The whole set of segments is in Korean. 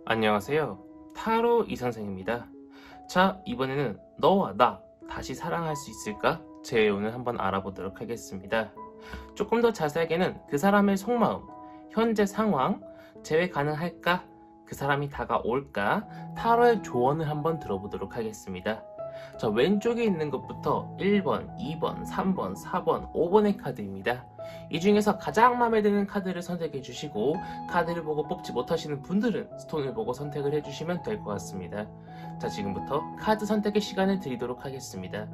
안녕하세요. 타로 이선생입니다. 자, 이번에는 너와 나 다시 사랑할 수 있을까? 제 내용을 한번 알아보도록 하겠습니다. 조금 더 자세하게는 그 사람의 속마음, 현재 상황, 재회 가능할까? 그 사람이 다가올까? 타로의 조언을 한번 들어보도록 하겠습니다. 자, 왼쪽에 있는 것부터 1번, 2번, 3번, 4번, 5번의 카드입니다. 이 중에서 가장 마음에 드는 카드를 선택해 주시고, 카드를 보고 뽑지 못하시는 분들은 스톤을 보고 선택을 해주시면 될 것 같습니다. 자, 지금부터 카드 선택의 시간을 드리도록 하겠습니다.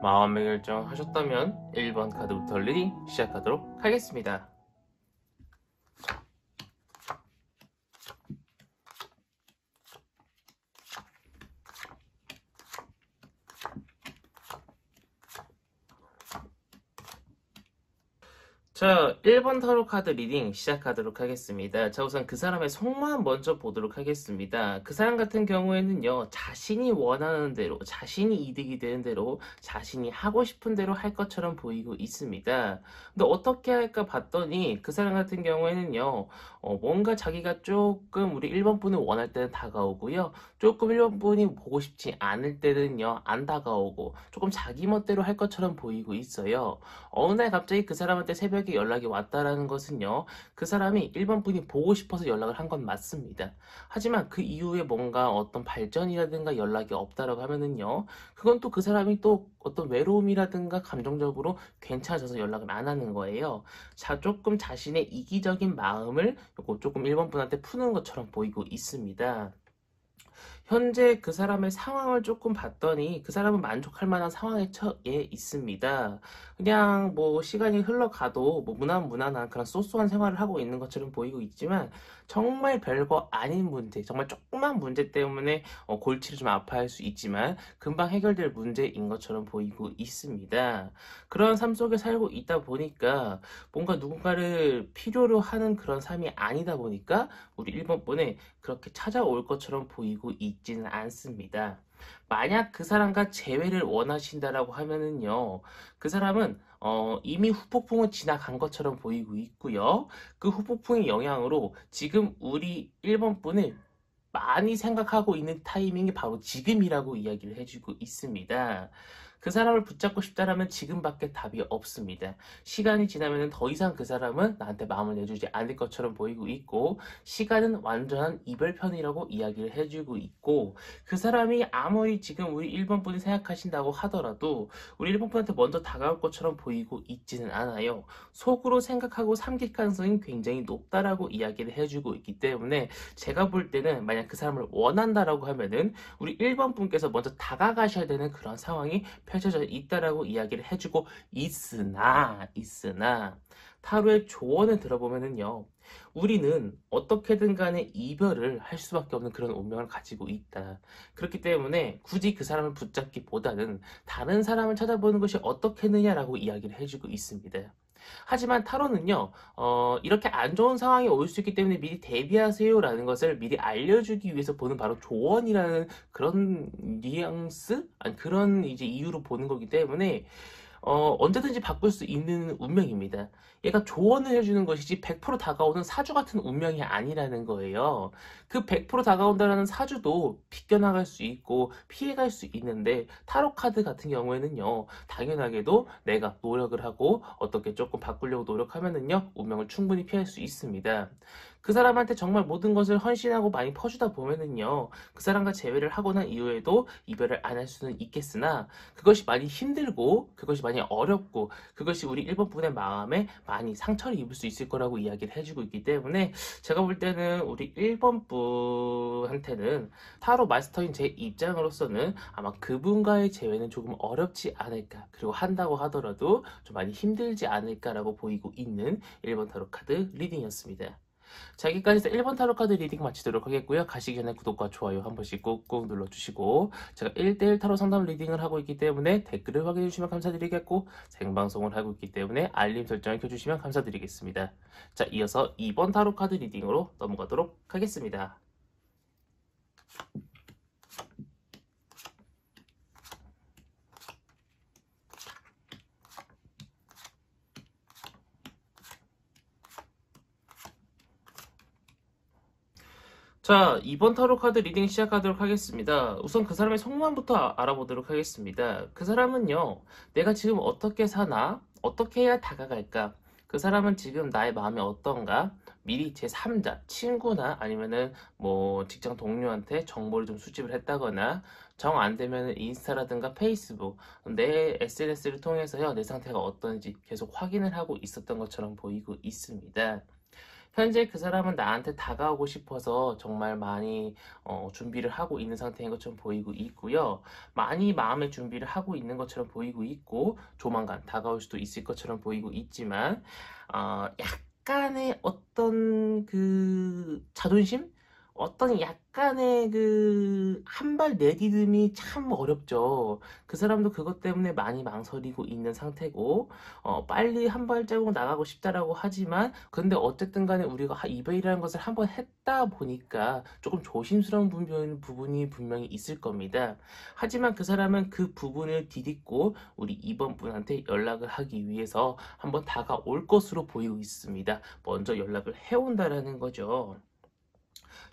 마음의 결정 하셨다면 1번 카드부터 리딩 시작하도록 하겠습니다. 자, 1번 타로 카드 리딩 시작하도록 하겠습니다. 자, 우선 그 사람의 속마음 먼저 보도록 하겠습니다. 그 사람 같은 경우에는요, 자신이 원하는 대로, 자신이 이득이 되는 대로, 자신이 하고 싶은 대로 할 것처럼 보이고 있습니다. 근데 어떻게 할까 봤더니 그 사람 같은 경우에는요, 뭔가 자기가 조금 우리 1번 분을 원할 때는 다가오고요, 조금 1번 분이 보고 싶지 않을 때는요, 안 다가오고, 조금 자기 멋대로 할 것처럼 보이고 있어요. 어느 날 갑자기 그 사람한테 새벽에 연락이 왔다라는 것은요, 그 사람이 1번 분이 보고 싶어서 연락을 한 건 맞습니다. 하지만 그 이후에 뭔가 어떤 발전이라든가 연락이 없다라고 하면은요, 그건 또 그 사람이 또 어떤 외로움이라든가 감정적으로 괜찮아져서 연락을 안 하는 거예요. 자, 조금 자신의 이기적인 마음을 요거 조금 1번 분한테 푸는 것처럼 보이고 있습니다. 현재 그 사람의 상황을 조금 봤더니 그 사람은 만족할 만한 상황에 처해 있습니다. 그냥 뭐 시간이 흘러가도 뭐 무난무난한 그런 소소한 생활을 하고 있는 것처럼 보이고 있지만, 정말 별거 아닌 문제, 정말 조그만 문제 때문에 골치를 좀 아파할 수 있지만 금방 해결될 문제인 것처럼 보이고 있습니다. 그런 삶 속에 살고 있다 보니까 뭔가 누군가를 필요로 하는 그런 삶이 아니다 보니까 우리 1번 분에 그렇게 찾아올 것처럼 보이고 있지는 않습니다. 만약 그 사람과 재회를 원하신다라고 하면은요, 그 사람은 이미 후폭풍을 지나간 것처럼 보이고 있고요. 그 후폭풍의 영향으로 지금 우리 1번 분을 많이 생각하고 있는 타이밍이 바로 지금이라고 이야기를 해주고 있습니다. 그 사람을 붙잡고 싶다라면 지금밖에 답이 없습니다. 시간이 지나면 더 이상 그 사람은 나한테 마음을 내주지 않을 것처럼 보이고 있고, 시간은 완전한 이별편이라고 이야기를 해주고 있고, 그 사람이 아무리 지금 우리 1번 분이 생각하신다고 하더라도 우리 1번 분한테 먼저 다가올 것처럼 보이고 있지는 않아요. 속으로 생각하고 삼킬 가능성이 굉장히 높다라고 이야기를 해주고 있기 때문에, 제가 볼 때는 만약 그 사람을 원한다라고 하면은 우리 1번 분께서 먼저 다가가셔야 되는 그런 상황이 펼쳐져 있다라고 이야기를 해주고 있으나 타로의 조언을 들어보면은요, 우리는 어떻게든 간에 이별을 할 수밖에 없는 그런 운명을 가지고 있다. 그렇기 때문에 굳이 그 사람을 붙잡기보다는 다른 사람을 찾아보는 것이 어떻겠느냐라고 이야기를 해주고 있습니다. 하지만 타로는요, 이렇게 안 좋은 상황이 올 수 있기 때문에 미리 대비하세요라는 것을 미리 알려주기 위해서 보는 바로 조언이라는 그런 뉘앙스? 아니, 그런 이제 이유로 보는 거기 때문에, 언제든지 바꿀 수 있는 운명입니다. 얘가 조언을 해주는 것이지 100% 다가오는 사주 같은 운명이 아니라는 거예요. 그 100% 다가온다는 사주도 비껴나갈 수 있고 피해갈 수 있는데, 타로 카드 같은 경우에는요, 당연하게도 내가 노력을 하고 어떻게 조금 바꾸려고 노력하면은요, 운명을 충분히 피할 수 있습니다. 그 사람한테 정말 모든 것을 헌신하고 많이 퍼주다 보면은요, 그 사람과 재회를 하고 난 이후에도 이별을 안 할 수는 있겠으나, 그것이 많이 힘들고, 그것이 많이 어렵고, 그것이 우리 1번 분의 마음에 많이 상처를 입을 수 있을 거라고 이야기를 해주고 있기 때문에, 제가 볼 때는 우리 1번 분한테는 타로 마스터인 제 입장으로서는 아마 그분과의 재회는 조금 어렵지 않을까, 그리고 한다고 하더라도 좀 많이 힘들지 않을까라고 보이고 있는 1번 타로 카드 리딩이었습니다. 자, 여기까지 해서 1번 타로 카드 리딩 마치도록 하겠고요. 가시기 전에 구독과 좋아요 한 번씩 꾹꾹 눌러주시고, 제가 1대1 타로 상담 리딩을 하고 있기 때문에 댓글을 확인해 주시면 감사드리겠고, 생방송을 하고 있기 때문에 알림 설정을 켜주시면 감사드리겠습니다. 자, 이어서 2번 타로 카드 리딩으로 넘어가도록 하겠습니다. 자, 이번 타로 카드 리딩 시작하도록 하겠습니다. 우선 그 사람의 속마음부터 알아보도록 하겠습니다. 그 사람은요, 내가 지금 어떻게 사나? 어떻게 해야 다가갈까? 그 사람은 지금 나의 마음이 어떤가? 미리 제3자, 친구나 아니면은 뭐 직장 동료한테 정보를 좀 수집을 했다거나, 정 안 되면 인스타라든가 페이스북, 내 SNS를 통해서요, 내 상태가 어떤지 계속 확인을 하고 있었던 것처럼 보이고 있습니다. 현재 그 사람은 나한테 다가오고 싶어서 정말 많이 준비를 하고 있는 상태인 것처럼 보이고 있고요. 많이 마음의 준비를 하고 있는 것처럼 보이고 있고, 조만간 다가올 수도 있을 것처럼 보이고 있지만, 약간의 어떤 그 자존심? 어떤 약간의 그 한 발 내디딤이 참 어렵죠. 그 사람도 그것 때문에 많이 망설이고 있는 상태고, 빨리 한 발자국 나가고 싶다라고 하지만, 근데 어쨌든 간에 우리가 이별이라는 것을 한번 했다 보니까 조금 조심스러운 부분이 분명히 있을 겁니다. 하지만 그 사람은 그 부분을 디딛고 우리 2번 분한테 연락을 하기 위해서 한번 다가올 것으로 보이고 있습니다. 먼저 연락을 해온다라는 거죠.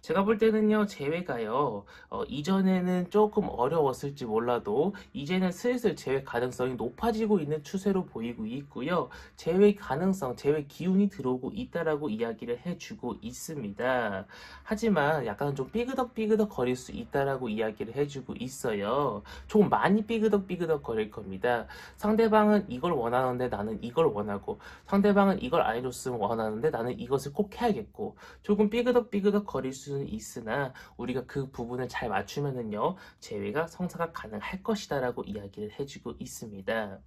제가 볼 때는요, 재회가요, 이전에는 조금 어려웠을지 몰라도, 이제는 슬슬 재회 가능성이 높아지고 있는 추세로 보이고 있고요. 재회 가능성, 재회 기운이 들어오고 있다라고 이야기를 해주고 있습니다. 하지만 약간 좀 삐그덕삐그덕 거릴 수 있다라고 이야기를 해주고 있어요. 조금 많이 삐그덕삐그덕 거릴 겁니다. 상대방은 이걸 원하는데 나는 이걸 원하고, 상대방은 이걸 안 해줬으면 원하는데 나는 이것을 꼭 해야겠고, 조금 삐그덕삐그덕 거릴 수는 있으나 우리가 그 부분을 잘 맞추면은요, 재회가 성사가 가능할 것이다라고 이야기를 해주고 있습니다.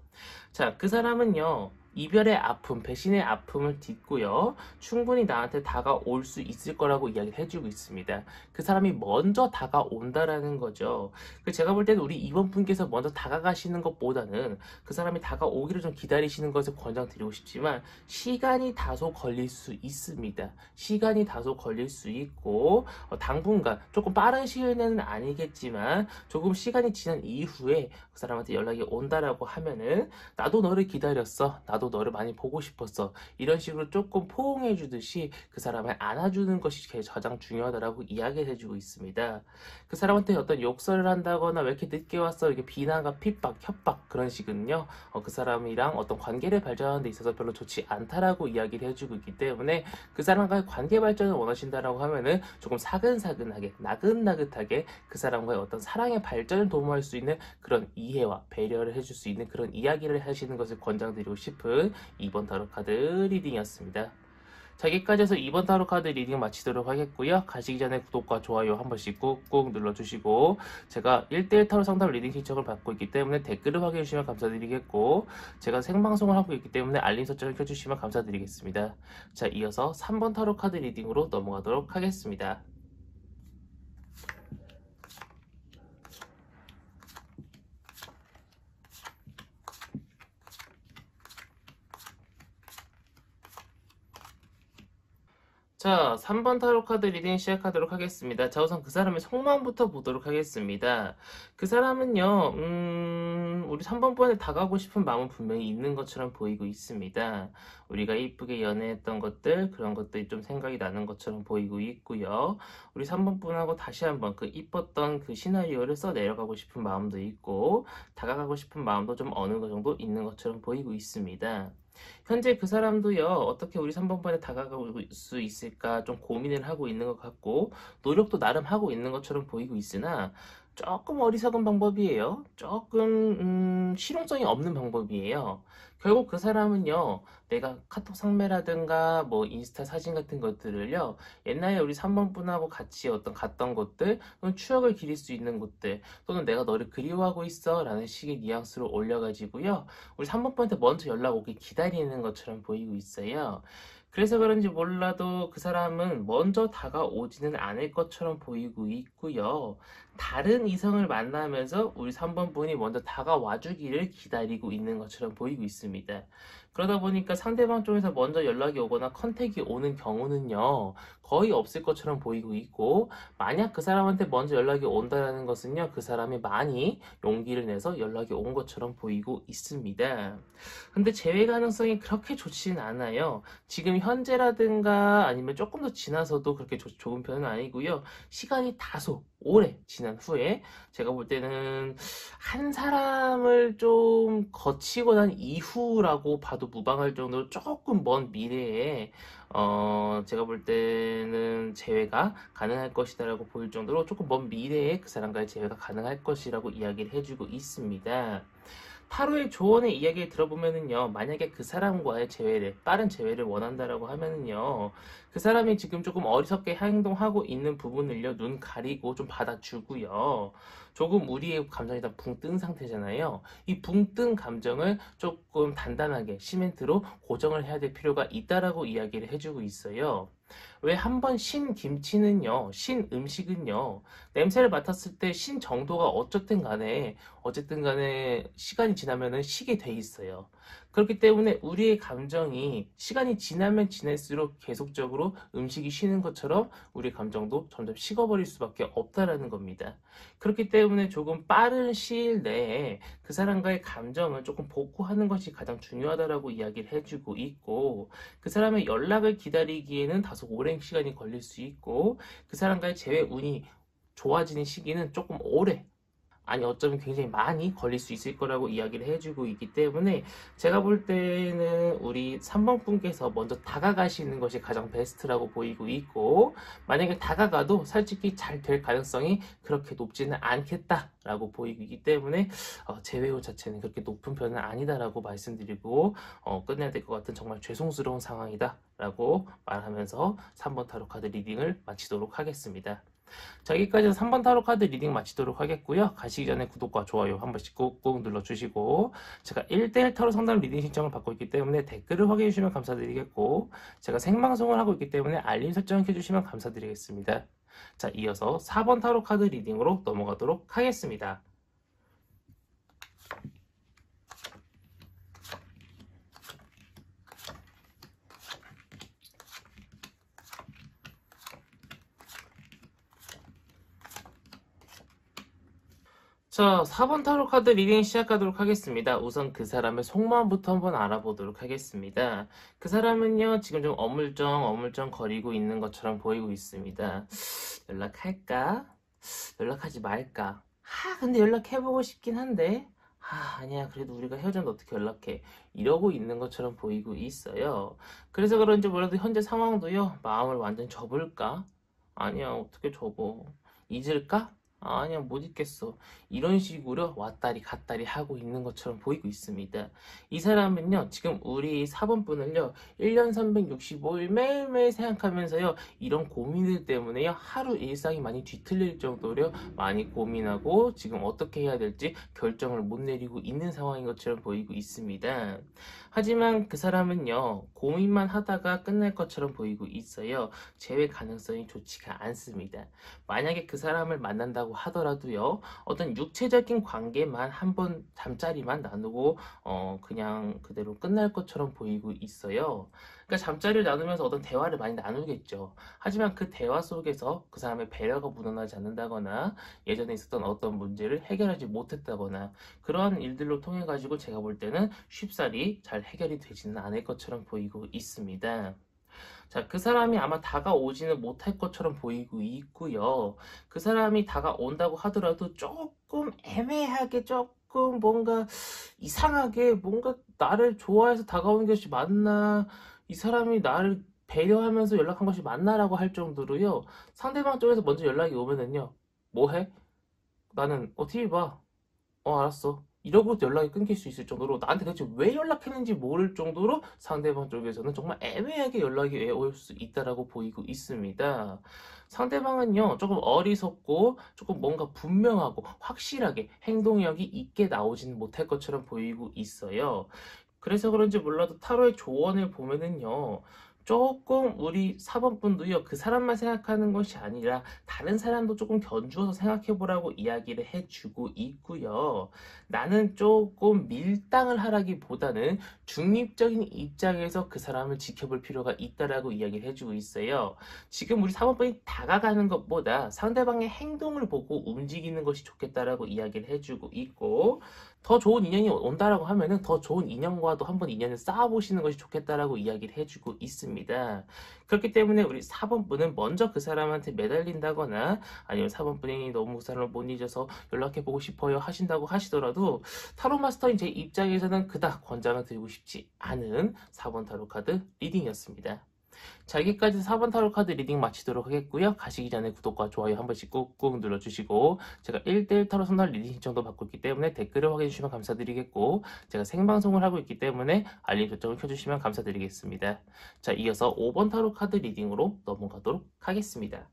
자, 그 사람은요, 이별의 아픔, 배신의 아픔을 딛고요, 충분히 나한테 다가올 수 있을 거라고 이야기를 해주고 있습니다. 그 사람이 먼저 다가온다라는 거죠. 제가 볼 때는 우리 이번 분께서 먼저 다가가시는 것보다는 그 사람이 다가오기를 좀 기다리시는 것을 권장드리고 싶지만, 시간이 다소 걸릴 수 있습니다. 시간이 다소 걸릴 수 있고, 당분간 조금 빠른 시일 내는 아니겠지만 조금 시간이 지난 이후에 그 사람한테 연락이 온다라고 하면은, 나도 너를 기다렸어, 나도 너를 많이 보고 싶었어, 이런 식으로 조금 포옹해 주듯이 그 사람을 안아주는 것이 가장 중요하다라고 이야기를 해주고 있습니다. 그 사람한테 어떤 욕설을 한다거나 왜 이렇게 늦게 왔어, 이렇게 비난과 핍박, 협박, 그런 식은요, 그 사람이랑 어떤 관계를 발전하는 데 있어서 별로 좋지 않다라고 이야기를 해주고 있기 때문에, 그 사람과의 관계 발전을 원하신다라고 하면은 조금 사근사근하게, 나긋나긋하게 그 사람과의 어떤 사랑의 발전을 도모할 수 있는 그런 이해와 배려를 해줄 수 있는 그런 이야기를 하시는 것을 권장드리고 싶은 2번 타로 카드 리딩이었습니다. 자, 여기까지 해서 2번 타로 카드 리딩 마치도록 하겠고요. 가시기 전에 구독과 좋아요 한 번씩 꾹꾹 눌러주시고, 제가 1대1 타로 상담 리딩 신청을 받고 있기 때문에 댓글을 확인해 주시면 감사드리겠고, 제가 생방송을 하고 있기 때문에 알림 설정을 켜주시면 감사드리겠습니다. 자, 이어서 3번 타로 카드 리딩으로 넘어가도록 하겠습니다. 자, 3번 타로 카드 리딩 시작하도록 하겠습니다. 자, 우선 그 사람의 속마음부터 보도록 하겠습니다. 그 사람은요, 우리 3번 분한테 다가가고 싶은 마음은 분명히 있는 것처럼 보이고 있습니다. 우리가 이쁘게 연애했던 것들, 그런 것들이 좀 생각이 나는 것처럼 보이고 있고요. 우리 3번 분하고 다시 한번 그 이뻤던 그 시나리오를 써 내려가고 싶은 마음도 있고, 다가가고 싶은 마음도 좀 어느 정도 있는 것처럼 보이고 있습니다. 현재 그 사람도요, 어떻게 우리 3번판에 다가갈 수 있을까 좀 고민을 하고 있는 것 같고, 노력도 나름 하고 있는 것처럼 보이고 있으나, 조금 어리석은 방법이에요. 조금, 실용성이 없는 방법이에요. 결국 그 사람은요, 내가 카톡 상매라든가, 뭐, 인스타 사진 같은 것들을요, 옛날에 우리 3번 분하고 같이 어떤 갔던 곳들, 또는 추억을 기릴 수 있는 곳들, 또는 내가 너를 그리워하고 있어, 라는 식의 뉘앙스로 올려가지고요, 우리 3번한테 먼저 연락 오길 기다리는 것처럼 보이고 있어요. 그래서 그런지 몰라도 그 사람은 먼저 다가오지는 않을 것처럼 보이고 있고요. 다른 이성을 만나면서 우리 3번 분이 먼저 다가와 주기를 기다리고 있는 것처럼 보이고 있습니다. 그러다 보니까 상대방 쪽에서 먼저 연락이 오거나 컨택이 오는 경우는요, 거의 없을 것처럼 보이고 있고, 만약 그 사람한테 먼저 연락이 온다는 것은요, 그 사람이 많이 용기를 내서 연락이 온 것처럼 보이고 있습니다. 근데 재회 가능성이 그렇게 좋지는 않아요. 지금 현재라든가 아니면 조금 더 지나서도 그렇게 좋은 편은 아니고요. 시간이 다소 오래 지난 후에 제가 볼 때는 한 사람을 좀 거치고 난 이후라고 봐도 무방할 정도로 조금 먼 미래에 제가 볼 때는 재회가 가능할 것이다라고 보일 정도로 조금 먼 미래에 그 사람과의 재회가 가능할 것이라고 이야기를 해주고 있습니다. 타로의 조언의 이야기를 들어보면은요, 만약에 그 사람과의 재회를, 빠른 재회를 원한다라고 하면은요, 그 사람이 지금 조금 어리석게 행동하고 있는 부분을요, 눈 가리고 좀 받아주고요. 조금 우리의 감정이 다 붕 뜬 상태잖아요. 이 붕 뜬 감정을 조금 단단하게 시멘트로 고정을 해야 될 필요가 있다라고 이야기를 해주고 있어요. 왜 한 번 신 김치는요, 신 음식은요, 냄새를 맡았을 때 신 정도가 어쨌든 간에 시간이 지나면은 식게 돼 있어요. 그렇기 때문에 우리의 감정이 시간이 지나면 지날수록 계속적으로 음식이 쉬는 것처럼 우리 감정도 점점 식어버릴 수밖에 없다라는 겁니다. 그렇기 때문에 조금 빠른 시일 내에 그 사람과의 감정을 조금 복구하는 것이 가장 중요하다라고 이야기를 해주고 있고, 그 사람의 연락을 기다리기에는 다소 오랜 시간이 걸릴 수 있고, 그 사람과의 재회 운이 좋아지는 시기는 조금 오래, 아니 어쩌면 굉장히 많이 걸릴 수 있을 거라고 이야기를 해주고 있기 때문에 제가 볼 때는 우리 3번 분께서 먼저 다가가시는 것이 가장 베스트라고 보이고 있고, 만약에 다가가도 솔직히 잘 될 가능성이 그렇게 높지는 않겠다라고 보이고 있기 때문에 재회율 자체는 그렇게 높은 편은 아니다라고 말씀드리고 끝내야 될 것 같은 정말 죄송스러운 상황이다라고 말하면서 3번 타로 카드 리딩을 마치도록 하겠습니다. 자, 여기까지 3번 타로 카드 리딩 마치도록 하겠고요. 가시기 전에 구독과 좋아요 한 번씩 꾹꾹 눌러주시고, 제가 1대1 타로 상담 리딩 신청을 받고 있기 때문에 댓글을 확인해 주시면 감사드리겠고, 제가 생방송을 하고 있기 때문에 알림 설정 해주시면 감사드리겠습니다. 자, 이어서 4번 타로 카드 리딩으로 넘어가도록 하겠습니다. 자, 4번 타로 카드 리딩 시작하도록 하겠습니다. 우선 그 사람의 속마음부터 한번 알아보도록 하겠습니다. 그 사람은요, 지금 좀 어물쩡 거리고 있는 것처럼 보이고 있습니다. 연락할까? 연락하지 말까? 근데 연락해보고 싶긴 한데, 아니야. 그래도 우리가 헤어졌는데 어떻게 연락해? 이러고 있는 것처럼 보이고 있어요. 그래서 그런지 몰라도 현재 상황도요, 마음을 완전 접을까? 아니야, 어떻게 접어? 잊을까? 아니야, 못 잊겠어. 이런 식으로 왔다리 갔다리 하고 있는 것처럼 보이고 있습니다. 이 사람은요, 지금 우리 4번 분을요, 1년 365일 매일매일 생각하면서요, 이런 고민들 때문에요, 하루 일상이 많이 뒤틀릴 정도로 많이 고민하고 지금 어떻게 해야 될지 결정을 못 내리고 있는 상황인 것처럼 보이고 있습니다. 하지만 그 사람은요, 고민만 하다가 끝날 것처럼 보이고 있어요. 재회 가능성이 좋지가 않습니다. 만약에 그 사람을 만난다고 하더라도요, 어떤 육체적인 관계만 한번 잠자리만 나누고 그냥 그대로 끝날 것처럼 보이고 있어요. 그러니까 잠자리를 나누면서 어떤 대화를 많이 나누겠죠. 하지만 그 대화 속에서 그 사람의 배려가 묻어나지 않는다거나 예전에 있었던 어떤 문제를 해결하지 못했다거나 그런 일들로 통해 가지고 제가 볼 때는 쉽사리 잘 해결이 되지는 않을 것처럼 보이고 있습니다. 자, 그 사람이 아마 다가오지는 못할 것처럼 보이고 있고요. 그 사람이 다가온다고 하더라도 조금 애매하게 조금 뭔가 이상하게 뭔가 나를 좋아해서 다가오는 것이 맞나, 이 사람이 나를 배려하면서 연락한 것이 맞나라고 할 정도로요. 상대방 쪽에서 먼저 연락이 오면은요. 뭐 해? 나는 TV 봐. 알았어. 이러고 연락이 끊길 수 있을 정도로 나한테 대체 왜 연락했는지 모를 정도로 상대방 쪽에서는 정말 애매하게 연락이 올 수 있다라고 보이고 있습니다. 상대방은요, 조금 어리석고 조금 뭔가 분명하고 확실하게 행동력이 있게 나오지는 못할 것처럼 보이고 있어요. 그래서 그런지 몰라도 타로의 조언을 보면은요, 조금 우리 4번분도요, 그 사람만 생각하는 것이 아니라 다른 사람도 조금 견주어서 생각해보라고 이야기를 해주고 있고요. 나는 조금 밀당을 하라기보다는 중립적인 입장에서 그 사람을 지켜볼 필요가 있다라고 이야기를 해주고 있어요. 지금 우리 4번분이 다가가는 것보다 상대방의 행동을 보고 움직이는 것이 좋겠다라고 이야기를 해주고 있고, 더 좋은 인연이 온다라고 하면은 더 좋은 인연과도 한번 인연을 쌓아보시는 것이 좋겠다라고 이야기를 해주고 있습니다. 그렇기 때문에 우리 4번분은 먼저 그 사람한테 매달린다거나 아니면 4번분이 너무 그 사람을 못 잊어서 연락해보고 싶어요 하신다고 하시더라도 타로 마스터인 제 입장에서는 그닥 권장을 드리고 싶지 않은 4번 타로 카드 리딩이었습니다. 자, 여기까지 4번 타로 카드 리딩 마치도록 하겠고요. 가시기 전에 구독과 좋아요 한 번씩 꾹꾹 눌러주시고, 제가 1대1 타로 선발 리딩 신청도 받고 있기 때문에 댓글을 확인해 주시면 감사드리겠고, 제가 생방송을 하고 있기 때문에 알림 설정을 켜주시면 감사드리겠습니다. 자, 이어서 5번 타로 카드 리딩으로 넘어가도록 하겠습니다.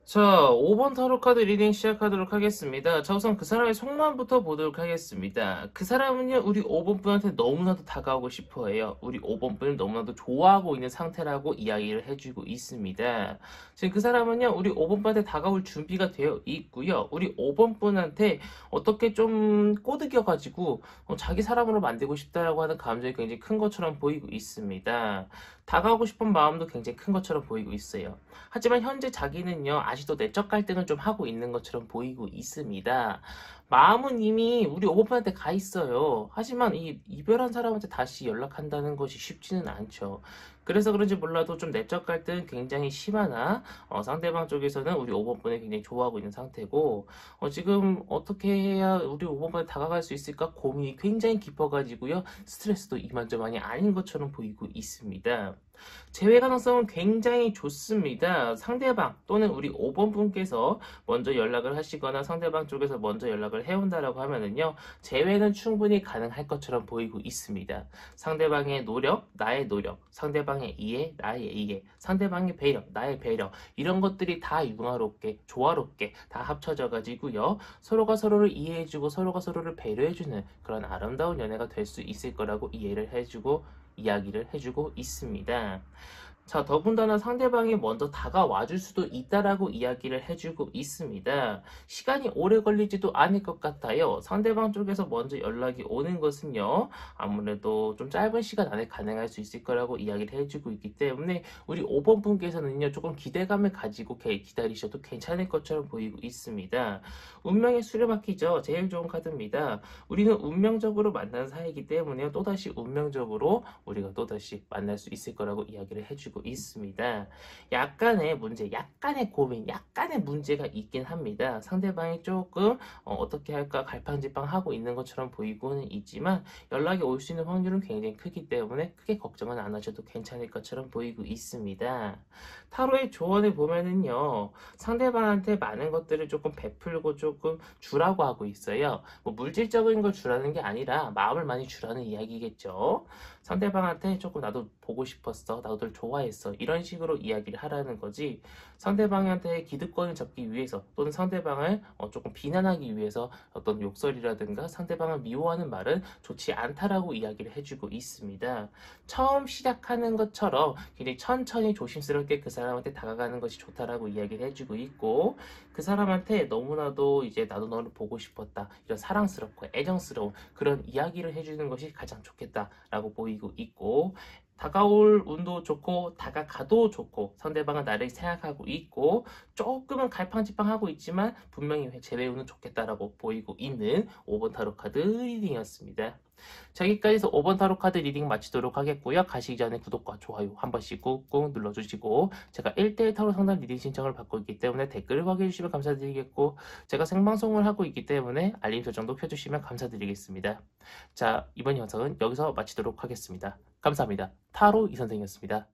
자, 5번 타로 카드 리딩 시작하도록 하겠습니다. 자, 우선 그 사람의 속마음부터 보도록 하겠습니다. 그 사람은요, 우리 5번 분한테 너무나도 다가오고 싶어 해요. 우리 5번 분을 너무나도 좋아하고 있는 상태라고 이야기를 해주고 있습니다. 지금 그 사람은요, 우리 5번 분한테 다가올 준비가 되어 있고요. 우리 5번 분한테 어떻게 좀 꼬드겨가지고 자기 사람으로 만들고 싶다라고 하는 감정이 굉장히 큰 것처럼 보이고 있습니다. 다가오고 싶은 마음도 굉장히 큰 것처럼 보이고 있어요. 하지만 현재 자기는요, 아직도 내적 갈등을 좀 하고 있는 것처럼 보이고 있습니다. 마음은 이미 우리 오버편한테 가 있어요. 하지만 이 이별한 사람한테 다시 연락한다는 것이 쉽지는 않죠. 그래서 그런지 몰라도 좀 내적 갈등 굉장히 심하나 상대방 쪽에서는 우리 5번분을 굉장히 좋아하고 있는 상태고, 지금 어떻게 해야 우리 5번분에 다가갈 수 있을까 고민이 굉장히 깊어가지고요, 스트레스도 이만저만이 아닌 것처럼 보이고 있습니다. 재회 가능성은 굉장히 좋습니다. 상대방 또는 우리 5번 분께서 먼저 연락을 하시거나 상대방 쪽에서 먼저 연락을 해온다라고 하면은요, 재회는 충분히 가능할 것처럼 보이고 있습니다. 상대방의 노력, 나의 노력, 상대방의 이해, 나의 이해, 상대방의 배려, 나의 배려, 이런 것들이 다 융화롭게, 조화롭게 다 합쳐져 가지고요, 서로가 서로를 이해해주고 서로가 서로를 배려해주는 그런 아름다운 연애가 될 수 있을 거라고 이야기를 해주고 있습니다. 자, 더군다나 상대방이 먼저 다가와 줄 수도 있다라고 이야기를 해주고 있습니다. 시간이 오래 걸리지도 않을 것 같아요. 상대방 쪽에서 먼저 연락이 오는 것은요, 아무래도 좀 짧은 시간 안에 가능할 수 있을 거라고 이야기를 해주고 있기 때문에 우리 5번 분께서는요, 조금 기대감을 가지고 기다리셔도 괜찮을 것처럼 보이고 있습니다. 운명의 수레바퀴죠. 제일 좋은 카드입니다. 우리는 운명적으로 만난 사이이기 때문에 또다시 운명적으로 우리가 또다시 만날 수 있을 거라고 이야기를 해주고 있습니다. 약간의 문제, 약간의 고민, 약간의 문제가 있긴 합니다. 상대방이 조금 어떻게 할까 갈팡질팡하고 있는 것처럼 보이고는 있지만 연락이 올 수 있는 확률은 굉장히 크기 때문에 크게 걱정은 안 하셔도 괜찮을 것처럼 보이고 있습니다. 타로의 조언을 보면은요, 상대방한테 많은 것들을 조금 베풀고 조금 주라고 하고 있어요. 뭐 물질적인 걸 주라는 게 아니라 마음을 많이 주라는 이야기겠죠. 상대방한테 조금 나도 보고 싶었어, 나도 널 좋아했어, 이런 식으로 이야기를 하라는 거지, 상대방한테 기득권을 잡기 위해서 또는 상대방을 조금 비난하기 위해서 어떤 욕설이라든가 상대방을 미워하는 말은 좋지 않다라고 이야기를 해주고 있습니다. 처음 시작하는 것처럼 굉장히 천천히 조심스럽게 그 사람한테 다가가는 것이 좋다라고 이야기를 해주고 있고, 그 사람한테 너무나도 이제 나도 너를 보고 싶었다, 이런 사랑스럽고 애정스러운 그런 이야기를 해주는 것이 가장 좋겠다라고 보이고 있고, 다가올 운도 좋고 다가가도 좋고 상대방은 나를 생각하고 있고 조금은 갈팡질팡하고 있지만 분명히 제 운은 좋겠다라고 보이고 있는 5번 타로 카드 리딩이었습니다. 자, 여기까지 해서 5번 타로 카드 리딩 마치도록 하겠고요. 가시기 전에 구독과 좋아요 한 번씩 꾹꾹 눌러주시고 제가 1대1 타로 상담 리딩 신청을 받고 있기 때문에 댓글을 확인해주시면 감사드리겠고 제가 생방송을 하고 있기 때문에 알림 설정도 켜주시면 감사드리겠습니다. 자, 이번 영상은 여기서 마치도록 하겠습니다. 감사합니다. 타로 이선생이었습니다.